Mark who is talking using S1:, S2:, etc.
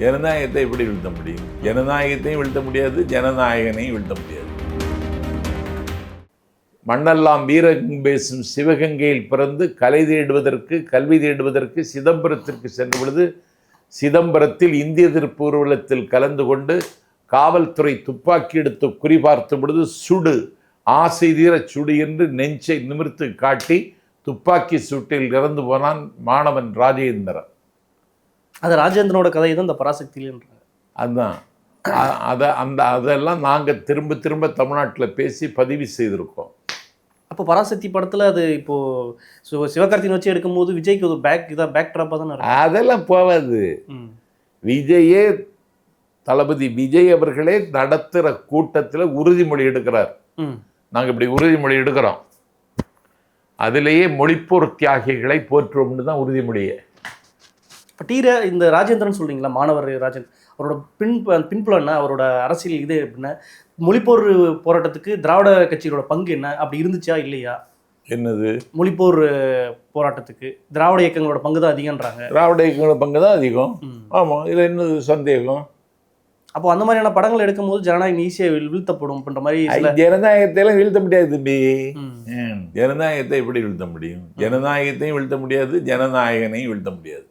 S1: ஜனநாயகத்தை எப்படி வீழ்த்த முடியும்? ஜனநாயகத்தையும் வீழ்த்த முடியாது, ஜனநாயகனையும் வீழ்த்த முடியாது. மண்ணெல்லாம் வீரம் பேசும் சிவகங்கையில் பிறந்து கலை தேடுவதற்கு, கல்வி தேடுவதற்கு சிதம்பரத்திற்கு சென்ற பொழுது, சிதம்பரத்தில் இந்திய எதிர்ப்பு ஊர்வலத்தில் கலந்து கொண்டு காவல்துறை துப்பாக்கி எடுத்து குறிபார்த்த பொழுது சுடு, ஆசை தீர சுடு என்று நெஞ்சை நிமிர்த்து காட்டி துப்பாக்கி சூட்டில் இறந்து போனான் மாணவன் ராஜேந்திரன்.
S2: அது ராஜேந்திரனோட கதை தான் இந்த பராசக்தியில்ன்றாங்க.
S1: அதுதான் அதெல்லாம் நாங்கள் திரும்ப திரும்ப தமிழ்நாட்டில் பேசி பதிவு செய்திருக்கோம்.
S2: அப்போ பராசக்தி படத்தில் அது இப்போது சிவகார்த்திகேயன் வச்சு எடுக்கும்போது விஜய்க்கு ஒரு பேக் ட்ராப்பாக தானே இருக்கும்.
S1: அதெல்லாம் போகாது. விஜயே தளபதி விஜய் அவர்களே நடத்துகிற கூட்டத்தில் உறுதிமொழி எடுக்கிறார். நாங்கள் இப்படி உறுதிமொழி எடுக்கிறோம், அதிலேயே மொழிப்போர் தியாகிகளை போற்றுவோம்னு தான் உறுதிமொழியே.
S2: இப்போ இந்த ராஜேந்திரன் சொல்கிறீங்களா, மாணவர் ராஜேந்திரன், அவரோட பின்புலன்னா அவரோட அரசியல் இது எப்படின்னா, மொழிப்போர் போராட்டத்துக்கு திராவிட கட்சிகளோட பங்கு என்ன, அப்படி இருந்துச்சா இல்லையா?
S1: என்னது
S2: மொழிப்போர் போராட்டத்துக்கு திராவிட இயக்கங்களோட பங்கு தான் அதிகம்ன்றாங்க.
S1: திராவிட இயக்கங்களோட பங்கு தான் அதிகம். ஆமாம், இதில் என்னது சந்தேகம்?
S2: அப்போ அந்த மாதிரியான படங்கள் எடுக்கும்போது ஜனநாயகம் ஈஸியாக வீழ்த்தப்படும் அப்படின்ற மாதிரி.
S1: ஜனநாயகத்தையெல்லாம் வீழ்த்த முடியாது தம்பி. ஜனநாயகத்தை எப்படி வீழ்த்த முடியும்? ஜனநாயகத்தையும் வீழ்த்த முடியாது, ஜனநாயகனையும் வீழ்த்த முடியாது.